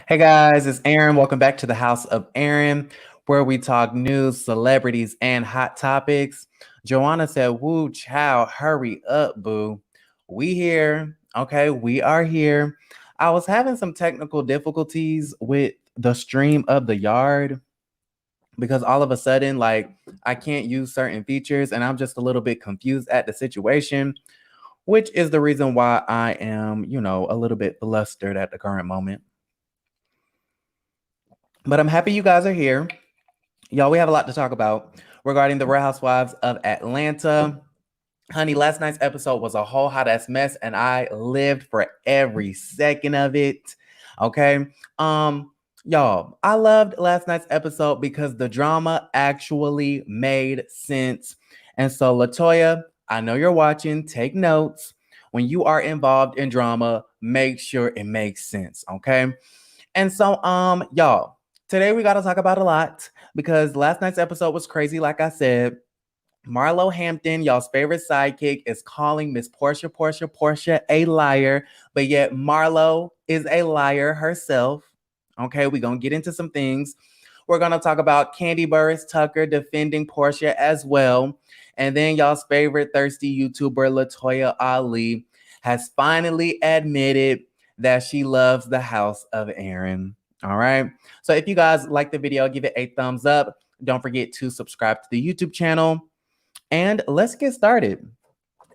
Hey guys, it's Aaron. Welcome back to the House of Aaron, where we talk news, celebrities, and hot topics. Joanna said, "Woo, chow, hurry up, boo. We here. Okay, we are here." I was having some technical difficulties with the stream of the yard because all of a sudden, like, I can't use certain features, and I'm just a little bit confused at the situation, which is the reason why I am, a little bit flustered at the current moment. But I'm happy you guys are here. Y'all, we have a lot to talk about regarding the Real Housewives of Atlanta. Honey, last night's episode was a whole hot ass mess, and I lived for every second of it. Okay. Y'all, I loved last night's episode because the drama actually made sense. And so, Latoya, I know you're watching, take notes. When you are involved in drama, make sure it makes sense. Okay. And so, y'all, today we got to talk about a lot because last night's episode was crazy. Like I said, Marlo Hampton, y'all's favorite sidekick, is calling Miss Porsha a liar, but yet Marlo is a liar herself. Okay, we're gonna get into some things. We're gonna talk about Candy Burris Tucker defending Porsha as well. And then y'all's favorite thirsty YouTuber, Latoya Ali, has finally admitted that she loves the House of Aaron. All right. So if you guys like the video, give it a thumbs up. Don't forget to subscribe to the YouTube channel. And let's get started.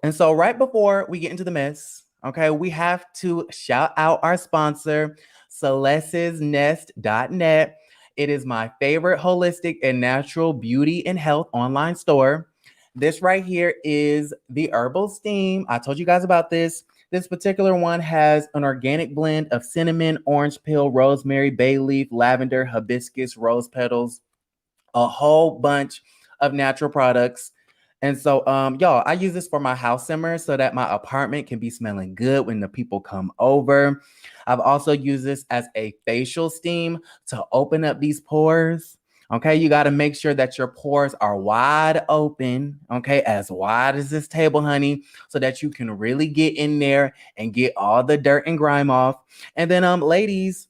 And so, right before we get into the mess, okay, we have to shout out our sponsor, celestesnest.net. It is my favorite holistic and natural beauty and health online store. This right here is the herbal steam. I told you guys about this. This particular one has an organic blend of cinnamon, orange peel, rosemary, bay leaf, lavender, hibiscus, rose petals, a whole bunch of natural products. And so, y'all, I use this for my house simmer so that my apartment can be smelling good when the people come over. I've also used this as a facial steam to open up these pores. Okay, you got to make sure that your pores are wide open, okay, as wide as this table, honey, so that you can really get in there and get all the dirt and grime off. And then, ladies,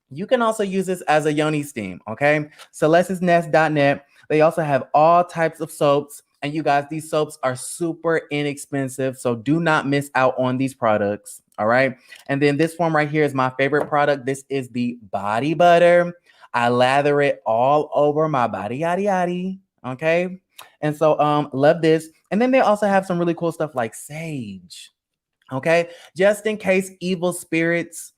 you can also use this as a yoni steam, okay? Celestesnest.net. They also have all types of soaps. And you guys, these soaps are super inexpensive. So do not miss out on these products, all right? And then this one right here is my favorite product. This is the body butter. I lather it all over my body, yada, yada, okay? And so love this. And then they also have some really cool stuff like sage, okay? Just in case evil spirits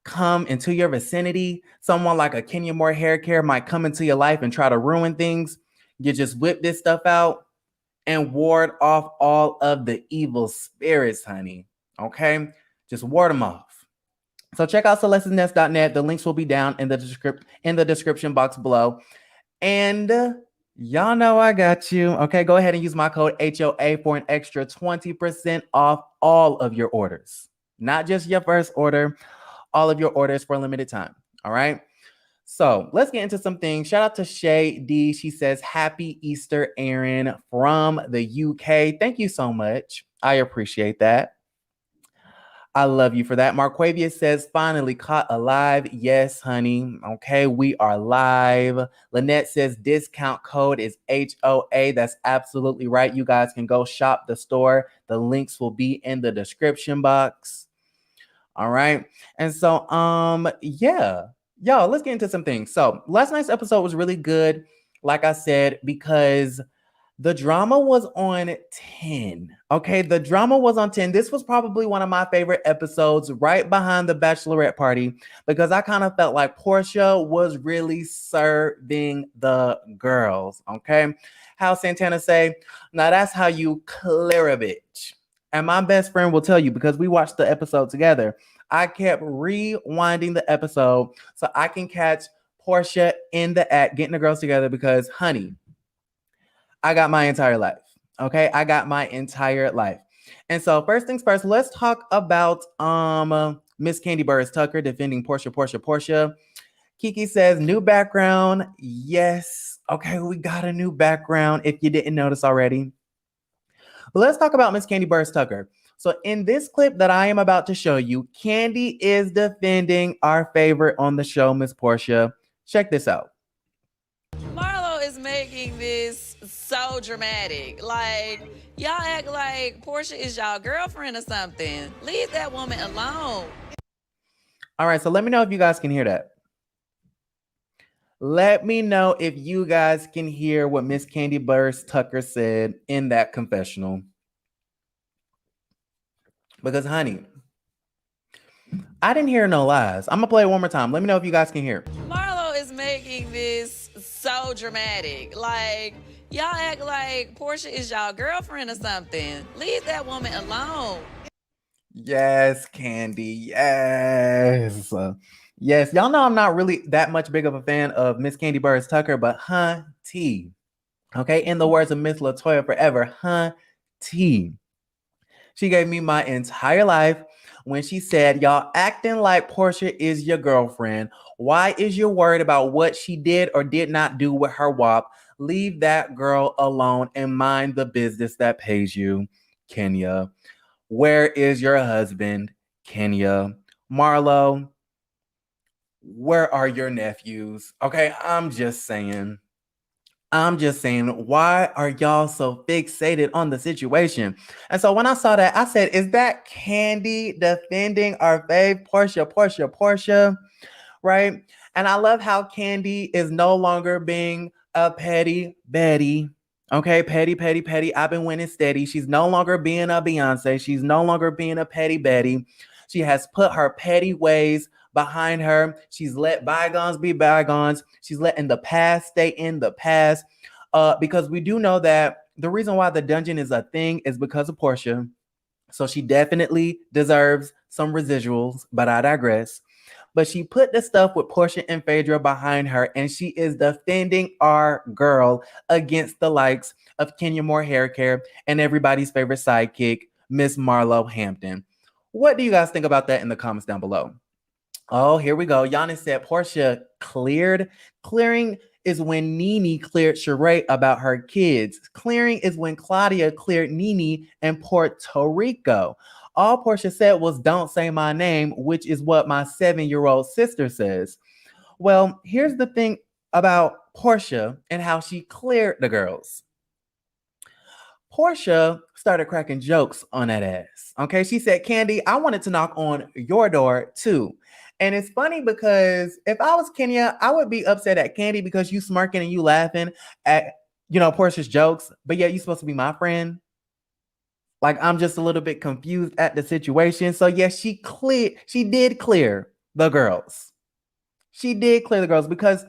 come into your vicinity, someone like a Kenya Moore hair care might come into your life and try to ruin things. You just whip this stuff out and ward off all of the evil spirits, honey. Okay? Just ward them off. So check out celestesnest.net. The links will be down in the description box below. And y'all know I got you. Okay, go ahead and use my code HOA for an extra 20% off all of your orders. Not just your first order, all of your orders for a limited time. All right. So let's get into some things. Shout out to Shay D. She says, Happy Easter, Aaron, from the UK. Thank you so much. I appreciate that. I love you for that. Marquavia says, finally caught alive. Yes, honey. Okay, we are live. Lynette says, discount code is HOA. That's absolutely right. You guys can go shop the store. The links will be in the description box. All right. And so, yeah, y'all, let's get into some things. So last night's episode was really good, like I said, because the drama was on 10. Okay, the drama was on 10. This was probably one of my favorite episodes, right behind the bachelorette party, because I kind of felt like Porsha was really serving the girls. Okay, how Santana say, now that's how you clear a bitch. And my best friend will tell you, because we watched the episode together, I kept rewinding the episode so I can catch Porsha in the act, getting the girls together, because, honey, I got my entire life. Okay, I got my entire life. And so first things first, let's talk about Miss Candy Burris Tucker defending Porsha. Kiki says new background. Yes. Okay, we got a new background if you didn't notice already. But let's talk about Miss Candy Burris Tucker. So in this clip that I am about to show you, Kandi is defending our favorite on the show, Miss Porsha. Check this out. Marlo is making this so dramatic. Like, y'all act like Porsha is y'all girlfriend or something. Leave that woman alone. All right, so let me know if you guys can hear that. Let me know if you guys can hear what Miss Kandi Burrs Tucker said in that confessional. Because, honey, I didn't hear no lies. I'm going to play it one more time. Let me know if you guys can hear. Marlo is making this so dramatic. Like, y'all act like Porsha is y'all girlfriend or something. Leave that woman alone. Yes, Kandi. Yes. Yes. Y'all know I'm not really that much big of a fan of Miss Kandi Burrs Tucker, but T. Okay. In the words of Miss Latoya forever, T. She gave me my entire life when she said, y'all acting like Porsha is your girlfriend. Why is you worried about what she did or did not do with her WAP? Leave that girl alone and mind the business that pays you, Kenya. Where is your husband, Kenya? Marlo, where are your nephews? Okay, I'm just saying, why are y'all so fixated on the situation? And so when I saw that, I said, is that Kandi defending our fave, Porsha? Right? And I love how Kandi is no longer being a petty Betty. Okay, petty. I've been winning steady. She's no longer being a Beyonce. She's no longer being a petty Betty. She has put her petty ways behind her. She's let bygones be bygones. She's letting the past stay in the past. Because we do know that the reason why the dungeon is a thing is because of Porsha. So she definitely deserves some residuals, but I digress. But she put the stuff with Porsha and Phaedra behind her, and she is defending our girl against the likes of Kenya Moore Hair Care and everybody's favorite sidekick, Miss Marlo Hampton. What do you guys think about that in the comments down below? Oh, here we go. Giannis said Porsha cleared. Clearing is when Nene cleared Sheree about her kids. Clearing is when Claudia cleared Nene in Puerto Rico. All Porsha said was, don't say my name, which is what my 7-year-old sister says. Well, here's the thing about Porsha and how she cleared the girls. Porsha started cracking jokes on that ass. Okay, she said, Kandi, I wanted to knock on your door too. And it's funny because if I was Kenya, I would be upset at Kandi because you smirking and you laughing at, Porsha's jokes, but yeah, you're supposed to be my friend. Like, I'm just a little bit confused at the situation. So yeah, she did clear the girls. She did clear the girls because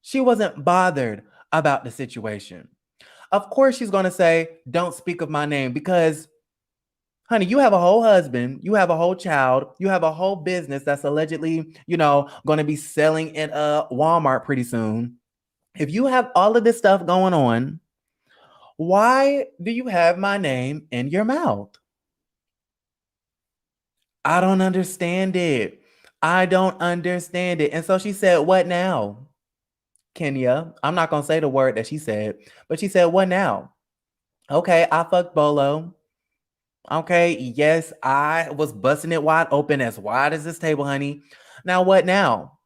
she wasn't bothered about the situation. Of course, she's going to say, don't speak of my name because, honey, you have a whole husband, you have a whole child, you have a whole business that's allegedly, going to be selling in a Walmart pretty soon. If you have all of this stuff going on, why do you have my name in your mouth? I don't understand it. I don't understand it. And so she said, what now? Kenya, I'm not going to say the word that she said, but she said, what now? Okay, I fucked Bolo. Okay, yes, I was busting it wide open, as wide as this table, honey. Now, what now?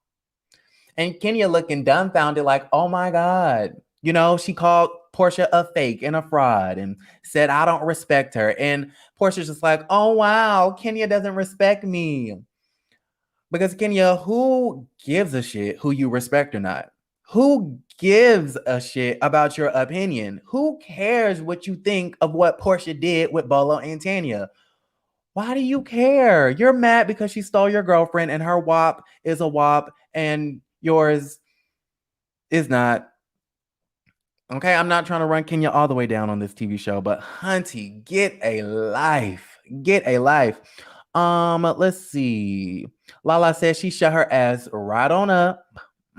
And Kenya looking dumbfounded, like, oh my God. She called Porsha a fake and a fraud and said, I don't respect her. And Porsha's just like, oh wow, Kenya doesn't respect me. Because Kenya, who gives a shit who you respect or not? Who gives a shit about your opinion? Who cares what you think of what Porsha did with Bolo and Tanya? Why do you care? You're mad because she stole your girlfriend and her WAP is a WAP and yours is not. Okay, I'm not trying to run Kenya all the way down on this TV show, but Hunty, get a life. Get a life. Let's see. Lala says she shut her ass right on up.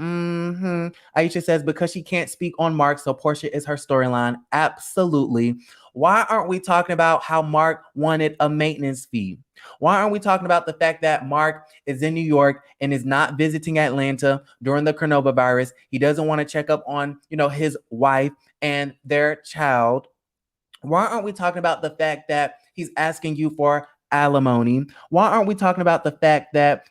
Aisha says because she can't speak on Mark, so Porsha is her storyline. Absolutely. Why aren't we talking about how Mark wanted a maintenance fee? Why aren't we talking about the fact that Mark is in New York and is not visiting Atlanta during the coronavirus? He doesn't want to check up on, his wife and their child. Why aren't we talking about the fact that he's asking you for alimony? Why aren't we talking about the fact that,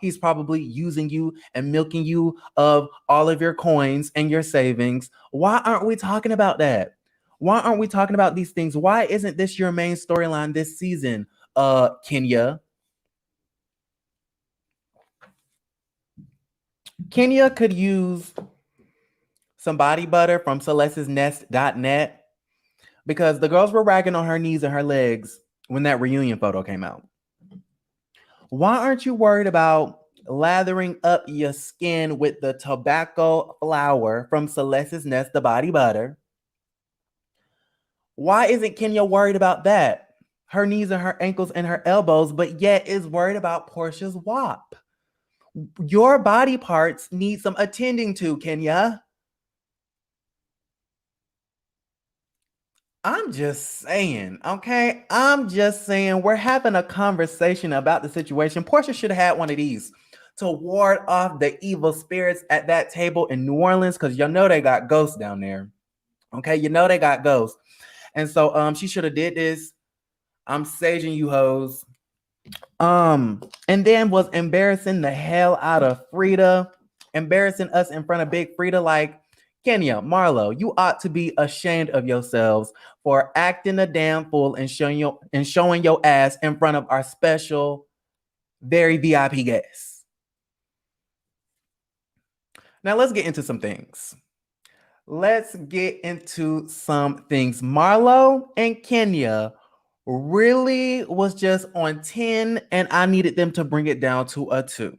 he's probably using you and milking you of all of your coins and your savings? Why aren't we talking about that? Why aren't we talking about these things? Why isn't this your main storyline this season, Kenya? Kenya could use some body butter from celestesnest.net because the girls were ragging on her knees and her legs when that reunion photo came out. Why aren't you worried about lathering up your skin with the tobacco flour from Celeste's Nest, the body butter? Why isn't Kenya worried about that? Her knees and her ankles and her elbows, but yet is worried about Porsha's WAP. Your body parts need some attending to, Kenya. I'm just saying, okay? I'm just saying we're having a conversation about the situation. Porsha should have had one of these to ward off the evil spirits at that table in New Orleans, because they got ghosts down there. Okay, they got ghosts. And so she should have did this. I'm saging you hoes. And then was embarrassing the hell out of Frida, embarrassing us in front of Big Frida. Like, Kenya, Marlo, you ought to be ashamed of yourselves for acting a damn fool and showing your ass in front of our special, very VIP guests. Now let's get into some things. Marlo and Kenya really was just on 10, and I needed them to bring it down to a 2.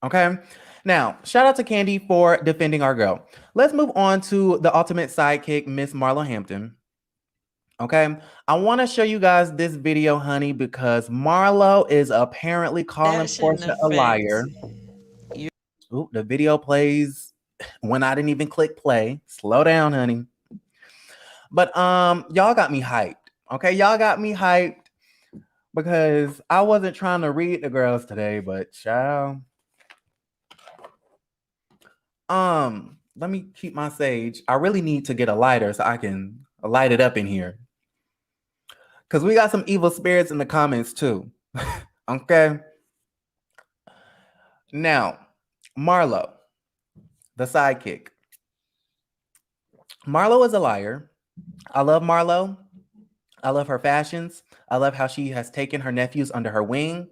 Okay. Now, shout out to Candy for defending our girl. Let's move on to the ultimate sidekick, Miss Marlo Hampton. Okay. I want to show you guys this video, honey, because Marlo is apparently calling Porsha a liar. Ooh, the video plays when I didn't even click play. Slow down, honey. But y'all got me hyped. Okay, y'all got me hyped because I wasn't trying to read the girls today, but child. Let me keep my sage. I really need to get a lighter so I can light it up in here. Because we got some evil spirits in the comments too. Okay. Now, Marlo, the sidekick. Marlo is a liar. I love Marlo. I love her fashions. I love how she has taken her nephews under her wing.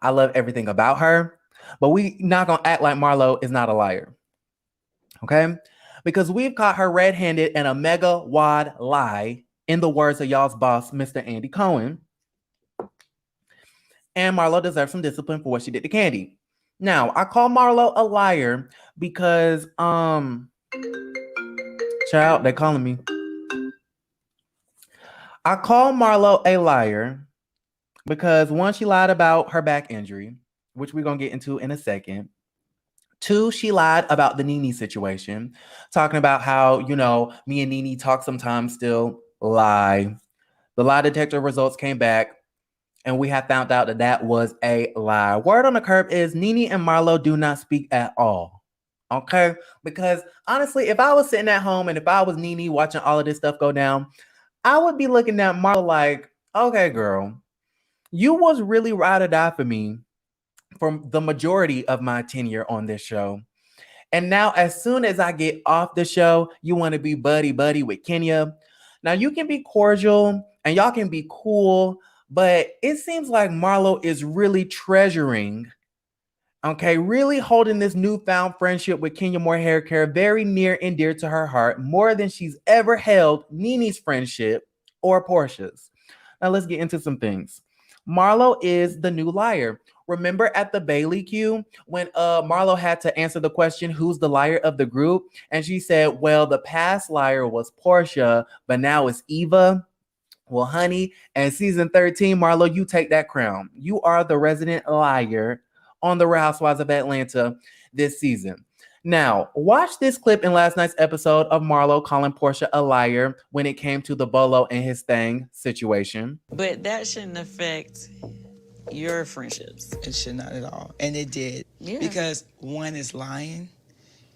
I love everything about her. But we not going to act like Marlo is not a liar. Okay? Because we've caught her red-handed in a mega wad lie, in the words of y'all's boss, Mr. Andy Cohen. And Marlo deserves some discipline for what she did to Candy. Now, I call Marlo a liar because, child, they calling me. I call Marlo a liar because 1, she lied about her back injury, which we're going to get into in a second. 2, she lied about the Nene situation, talking about how, me and Nene talk sometimes, still lie. The lie detector results came back, and we have found out that was a lie. Word on the curb is Nene and Marlo do not speak at all. Okay? Because honestly, if I was sitting at home and if I was Nene watching all of this stuff go down, I would be looking at Marlo like, okay, girl, you was really ride or die for me for the majority of my tenure on this show. And now, as soon as I get off the show, you want to be buddy with Kenya. Now, you can be cordial and y'all can be cool, but it seems like Marlo is really treasuring, okay, really holding this newfound friendship with Kenya Moore Hair Care very near and dear to her heart, more than she's ever held Nene's friendship or Porsha's. Now, let's get into some things. Marlo is the new liar. Remember at the Bailey Q when Marlo had to answer the question, who's the liar of the group? And she said, well, the past liar was Porsha, but now it's Eva. Well, honey, and season 13, Marlo, you take that crown. You are the resident liar on the Real Housewives of Atlanta this season. Now, watch this clip in last night's episode of Marlo calling Porsha a liar when it came to the Bolo and his thing situation. But that shouldn't affect your friendships. It should not at all. And it did. Yeah. Because one is lying,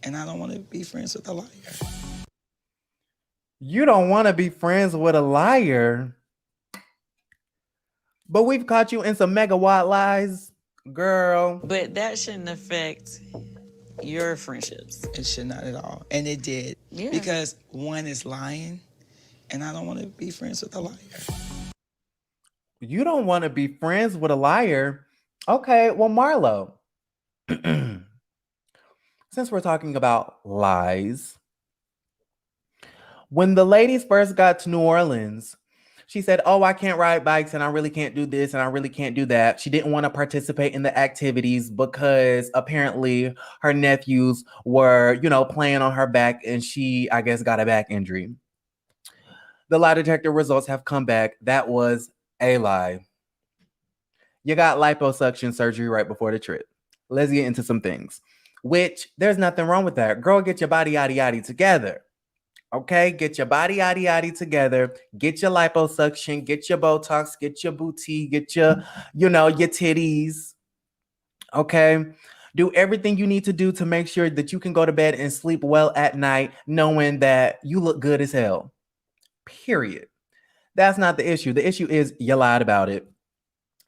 and I don't want to be friends with a liar. You don't want to be friends with a liar. But we've caught you in some megawatt lies, girl. But that shouldn't affect your friendships. It should not at all. And it did. Yeah. Because one is lying, and I don't want to be friends with a liar. You don't want to be friends with a liar. Okay, well, Marlo, since we're talking about lies, when the ladies first got to New Orleans, she said, "Oh, I can't ride bikes and I really can't do this and I really can't do that." She didn't want to participate in the activities because apparently her nephews were, playing on her back and she, I guess, got a back injury. The lie detector results have come back. That was a lie. You got liposuction surgery right before the trip. Let's get into some things, which there's nothing wrong with that. Girl, get your body yaddy yaddy together. Okay, get your body yaddy yaddy together. Get your liposuction, get your Botox, get your booty, get your titties. Okay, do everything you need to do to make sure that you can go to bed and sleep well at night, knowing that you look good as hell. Period. That's not the issue. The issue is you lied about it.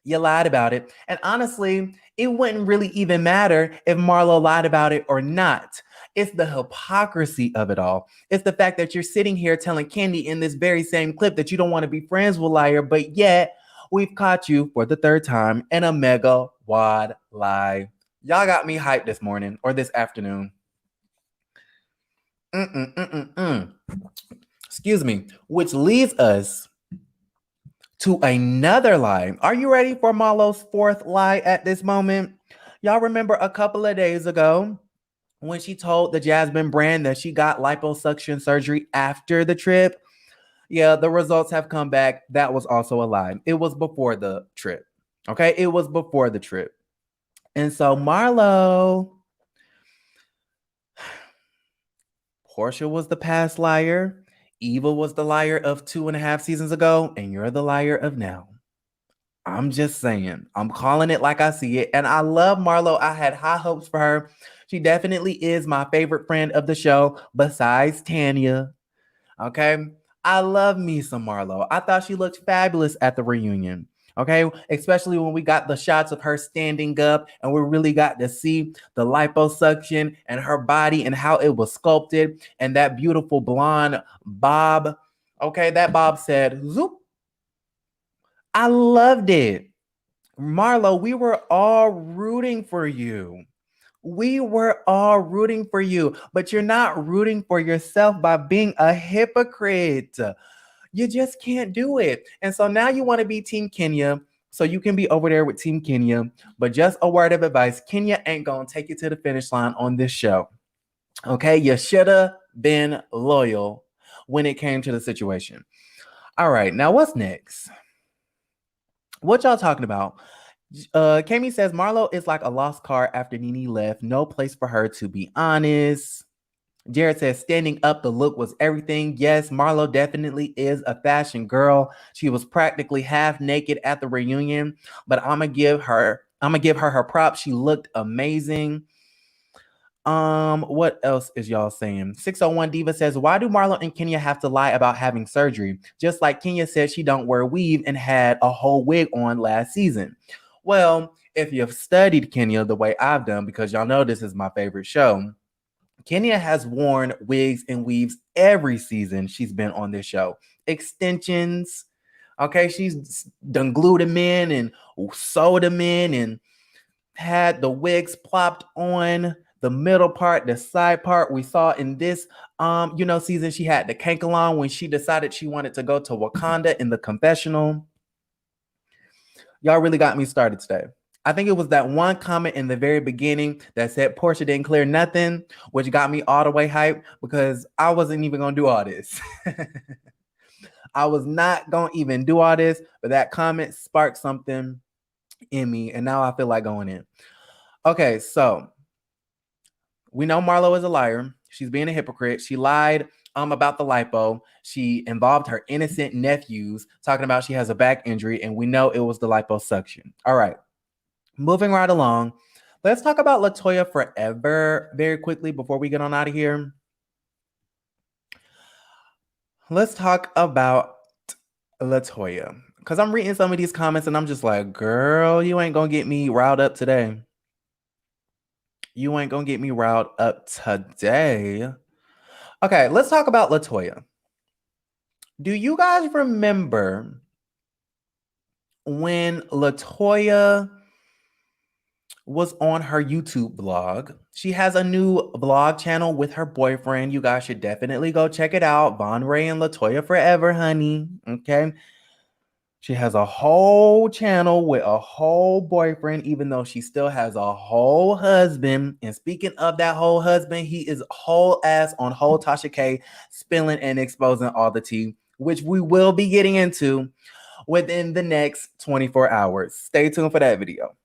You lied about it. And honestly, it wouldn't really even matter if Marlo lied about it or not. It's the hypocrisy of it all. It's the fact that you're sitting here telling Kendi in this very same clip that you don't want to be friends with liar, but yet we've caught you for the third time in a mega wad lie. Y'all got me hyped this morning or this afternoon. Excuse me. Which leads us to another lie. Are you ready for Marlo's fourth lie at this moment? Y'all remember a couple of days ago when she told the Jasmine brand that she got liposuction surgery after the trip? Yeah, the results have come back. That was also a lie. It was before the trip. Okay, it was before the trip. And so Marlo, Porsha was the past liar. Eva was the liar of 2.5 seasons ago, and you're the liar of now. I'm just saying. I'm calling it like I see it. And I love Marlo. I had high hopes for her. She definitely is my favorite friend of the show, besides Tanya. Okay. I love me some Marlo. I thought she looked fabulous at the reunion. Okay. Especially when we got the shots of her standing up and we really got to see the liposuction and her body and how it was sculpted and that beautiful blonde bob. Okay. That bob said, zoop. I loved it. Marlo, we were all rooting for you. We were all rooting for you, but you're not rooting for yourself by being a hypocrite. You just can't do it. And so now you want to be Team Kenya, so you can be over there with Team Kenya. But just a word of advice, Kenya ain't going to take you to the finish line on this show. Okay, you should have been loyal when it came to the situation. All right, now what's next? What y'all talking about? Kami says Marlo is like a lost car after Nene left. No place for her, to be honest. Jared says standing up, the look was everything. Yes, Marlo definitely is a fashion girl. She was practically half naked at the reunion, but I'm gonna give her her props. She looked amazing. What else is y'all saying? 601 Diva says, why do Marlo and Kenya have to lie about having surgery? Just like Kenya said she don't wear weave and had a whole wig on last season. Well, if you've studied Kenya the way I've done, because y'all know this is my favorite show, Kenya has worn wigs and weaves every season she's been on this show. Extensions. Okay, she's done glued them in and sewed them in and had the wigs plopped on the middle part, the side part. We saw in this season she had the cankalon when she decided she wanted to go to Wakanda in the confessional. Y'all really got me started today. I think it was that one comment in the very beginning that said Porsha didn't clear nothing, which got me all the way hyped because I wasn't even going to do all this. I was not going to even do all this, but that comment sparked something in me, and now I feel like going in. Okay, so we know Marlo is a liar. She's being a hypocrite. She lied about the lipo. She involved her innocent nephews, talking about she has a back injury, and we know it was the liposuction. All right. Moving right along, let's talk about Latoya forever very quickly before we get on out of here. Let's talk about Latoya. Because I'm reading some of these comments and I'm just like, girl, you ain't going to get me riled up today. You ain't going to get me riled up today. Okay, let's talk about Latoya. Do you guys remember when Latoya was on her YouTube blog? She has a new vlog channel with her boyfriend. You guys should definitely go check it out. Von Ray and Latoya Forever, honey. Okay. She has a whole channel with a whole boyfriend, even though she still has a whole husband. And speaking of that whole husband, he is whole ass on whole Tasha K, spilling and exposing all the tea, which we will be getting into within the next 24 hours. Stay tuned for that video.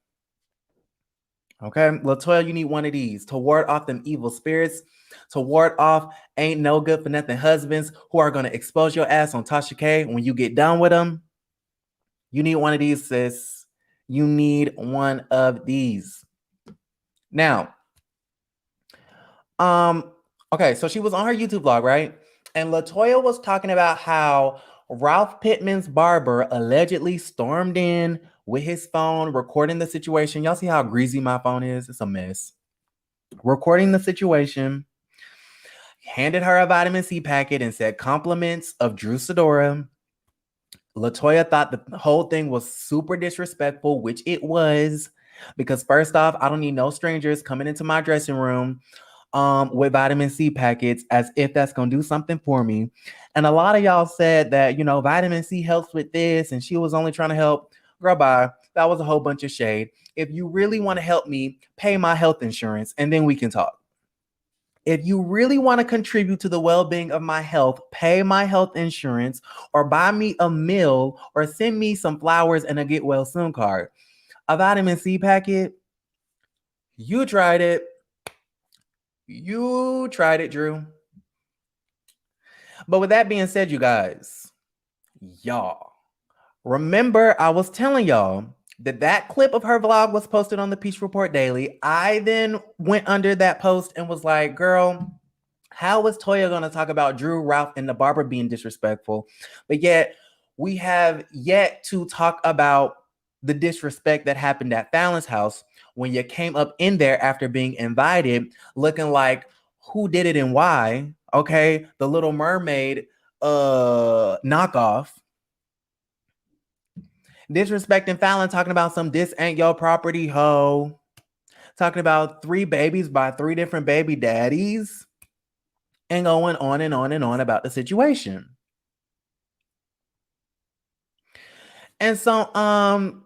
Okay, Latoya, you need one of these to ward off them evil spirits, to ward off ain't no good for nothing husbands who are going to expose your ass on Tasha K when you get done with them. You need one of these, sis. You need one of these. Now, okay, so she was on her YouTube vlog, right? And Latoya was talking about how Ralph Pittman's barber allegedly stormed in with his phone, recording the situation. Y'all see how greasy my phone is? It's a mess. Recording the situation, handed her a vitamin C packet and said compliments of Drew Sidora. Latoya thought the whole thing was super disrespectful, which it was, because first off, I don't need no strangers coming into my dressing room with vitamin C packets as if that's going to do something for me. And a lot of y'all said that, you know, vitamin C helps with this and she was only trying to help. Girl, bye. That was a whole bunch of shade. If you really want to help me, pay my health insurance and then we can talk. If you really want to contribute to the well-being of my health, pay my health insurance or buy me a meal or send me some flowers and a get well soon card. A vitamin C packet, you tried it. You tried it, Drew. But with that being said, you guys, y'all, remember I was telling y'all that clip of her vlog was posted on the Peach Report Daily. I then went under that post and was like, girl, how is Toya going to talk about Drew, Ralph, and the barber being disrespectful? But yet we have yet to talk about the disrespect that happened at Fallon's house when you came up in there after being invited, looking like who did it and why. Okay, the Little Mermaid knockoff. Disrespecting Fallon, talking about some this ain't your property, ho. Talking about 3 babies by 3 different baby daddies. And going on and on and on about the situation. And so,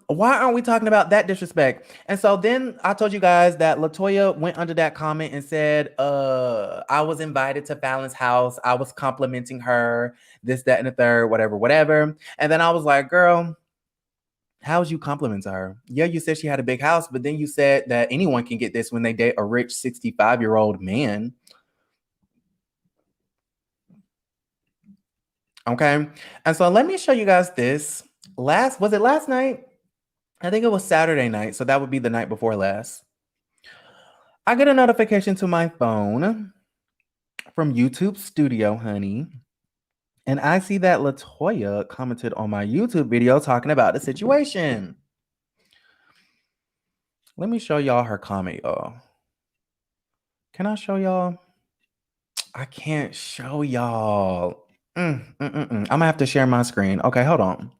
why aren't we talking about that disrespect? And so then I told you guys that Latoya went under that comment and said, I was invited to Fallon's house. I was complimenting her, this, that, and the third, whatever. And then I was like, girl, how was you complimenting her? Yeah, you said she had a big house, but then you said that anyone can get this when they date a rich 65-year-old man. Okay. And so let me show you guys this. Was it last night? I think it was Saturday night. So that would be the night before last. I get a notification to my phone from YouTube Studio, honey. And I see that Latoya commented on my YouTube video talking about the situation. Let me show y'all her comment, y'all. Can I show y'all? I can't show y'all. I'm gonna have to share my screen. Okay, hold on.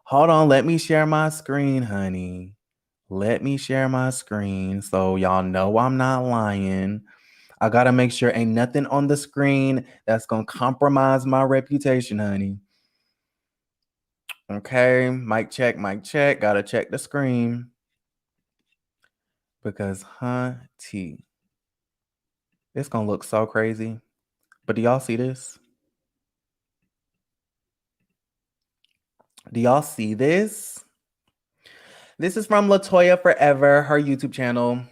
Hold on, let me share my screen, honey. Let me share my screen so y'all know I'm not lying. I gotta make sure ain't nothing on the screen that's gonna compromise my reputation, honey. Okay, mic check, mic check. Gotta check the screen. Because, honey, it's gonna look so crazy. But do y'all see this? Do y'all see this? This is from Latoya Forever, her YouTube channel.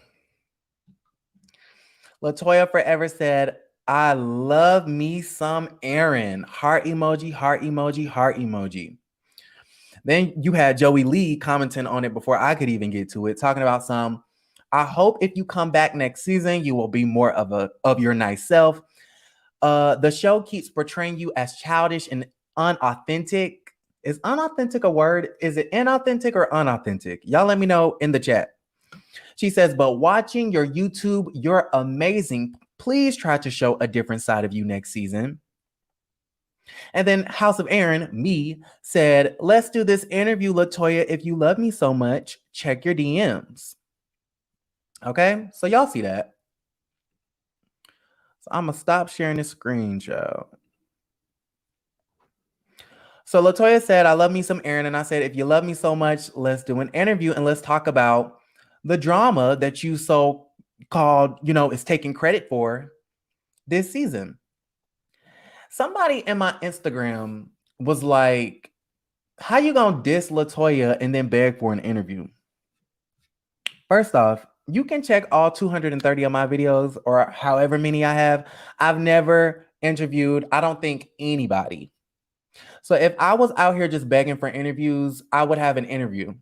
Latoya Forever said, I love me some Aaron. Heart emoji, heart emoji, heart emoji. Then you had Joey Lee commenting on it before I could even get to it, talking about I hope if you come back next season, you will be more of your nice self. The show keeps portraying you as childish and unauthentic. Is unauthentic a word? Is it inauthentic or unauthentic? Y'all let me know in the chat. She says, but watching your YouTube, you're amazing. Please try to show a different side of you next season. And then House of Aaron, me, said, let's do this interview, Latoya. If you love me so much, check your DMs. Okay, so y'all see that. So I'm going to stop sharing this screen, y'all. So Latoya said, I love me some Aaron. And I said, if you love me so much, let's do an interview and let's talk about the drama that you so-called, is taking credit for this season. Somebody in my Instagram was like, how you gonna diss Latoya and then beg for an interview? First off, you can check all 230 of my videos or however many I have. I've never interviewed, I don't think, anybody. So if I was out here just begging for interviews, I would have an interview.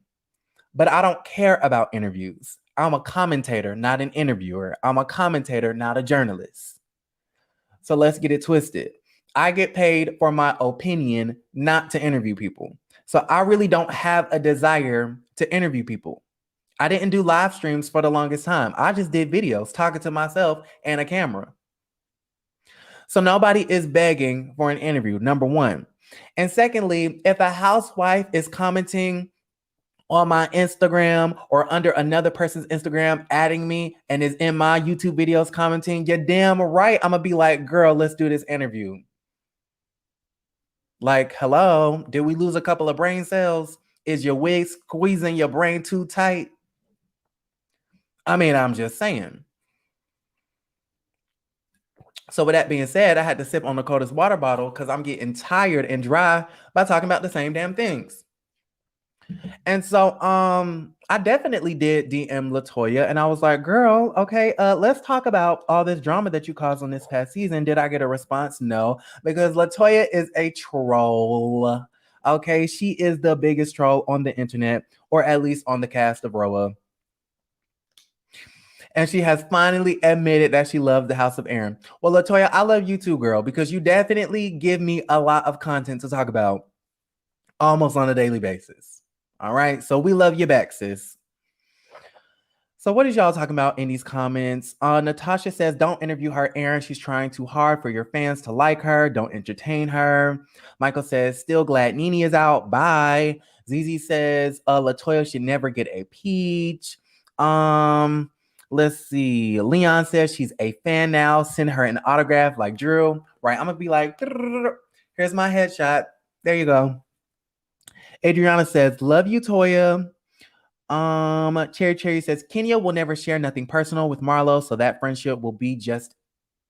But I don't care about interviews. I'm a commentator, not an interviewer. I'm a commentator, not a journalist. So let's get it twisted. I get paid for my opinion, not to interview people. So I really don't have a desire to interview people. I didn't do live streams for the longest time. I just did videos talking to myself and a camera. So nobody is begging for an interview, number one. And secondly, if a housewife is commenting on my Instagram or under another person's Instagram, adding me and is in my YouTube videos commenting, you're damn right. I'm gonna be like, girl, let's do this interview. Like, hello, did we lose a couple of brain cells? Is your wig squeezing your brain too tight? I mean, I'm just saying. So with that being said, I had to sip on the coldest water bottle because I'm getting tired and dry by talking about the same damn things. And so I definitely did DM Latoya and I was like, girl, okay, let's talk about all this drama that you caused on this past season. Did I get a response? No, because Latoya is a troll. Okay, she is the biggest troll on the internet, or at least on the cast of RHOA. And she has finally admitted that she loves the House of Aaron. Well, Latoya, I love you too, girl, because you definitely give me a lot of content to talk about almost on a daily basis. All right, so we love you back, sis. So what is y'all talking about in these comments? Natasha says, don't interview her, Aaron. She's trying too hard for your fans to like her. Don't entertain her. Michael says, still glad Nene is out. Bye. Zizi says, Latoya should never get a peach. Let's see. Leon says she's a fan now. Send her an autograph like Drew. Right, I'm going to be like, here's my headshot. There you go. Adriana says, love you, Toya. Cherry says, Kenya will never share nothing personal with Marlo, so that friendship will be just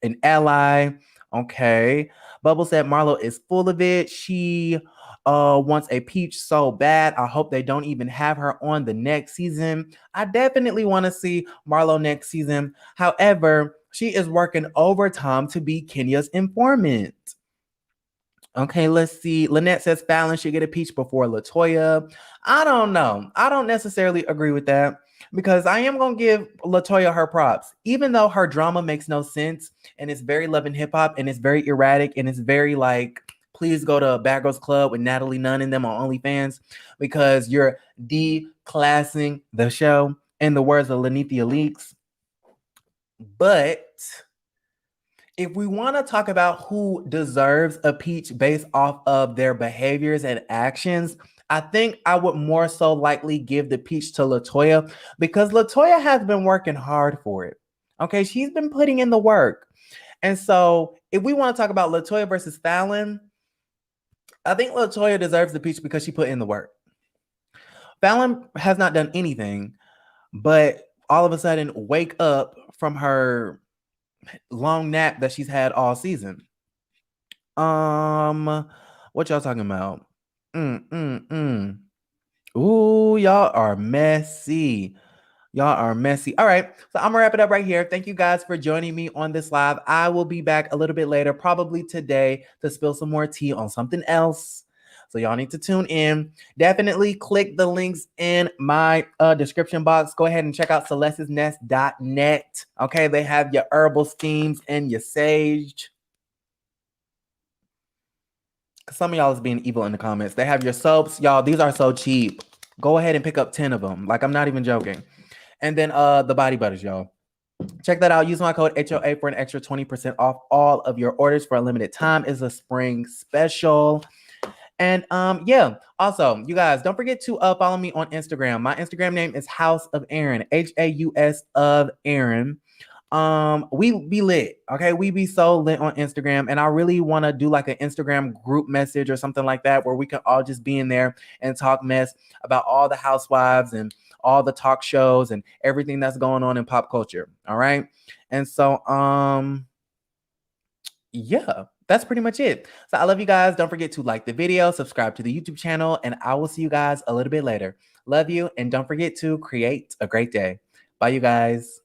an ally. Okay. Bubble said Marlo is full of it. She wants a peach so bad. I hope they don't even have her on the next season. I definitely want to see Marlo next season. However, she is working overtime to be Kenya's informant. Okay, let's see. Lynette says Fallon should get a peach before Latoya. I don't know. I don't necessarily agree with that because I am going to give Latoya her props. Even though her drama makes no sense and it's very love and hip hop and it's very erratic and it's very like, please go to Bad Girls Club with Natalie Nunn and them on OnlyFans because you're declassing the show in the words of Lenithia Leaks. But if we want to talk about who deserves a peach based off of their behaviors and actions, I think I would more so likely give the peach to Latoya because Latoya has been working hard for it. Okay, she's been putting in the work. And so if we want to talk about Latoya versus Fallon, I think Latoya deserves the peach because she put in the work. Fallon has not done anything but all of a sudden wake up from her long nap that she's had all season. What y'all talking about? Ooh, y'all are messy. Y'all are messy. All right, so I'm gonna wrap it up right here. Thank you guys for joining me on this live. I will be back a little bit later, probably today, to spill some more tea on something else. So y'all need to tune in. Definitely click the links in my description box. Go ahead and check out celestesnest.net. Okay, they have your herbal steams and your sage. Some of y'all is being evil in the comments. They have your soaps. Y'all, these are so cheap. Go ahead and pick up 10 of them. Like, I'm not even joking. And then the body butters, y'all. Check that out. Use my code HOA for an extra 20% off all of your orders for a limited time. It's a spring special. And yeah, also, you guys, don't forget to follow me on Instagram. My Instagram name is House of Aaron, HAUS of Aaron. We be lit, okay? We be so lit on Instagram, and I really want to do like an Instagram group message or something like that where we can all just be in there and talk mess about all the housewives and all the talk shows and everything that's going on in pop culture. All right. And so yeah, that's pretty much it. So I love you guys. Don't forget to like the video, subscribe to the YouTube channel, and I will see you guys a little bit later. Love you, and don't forget to create a great day. Bye, you guys.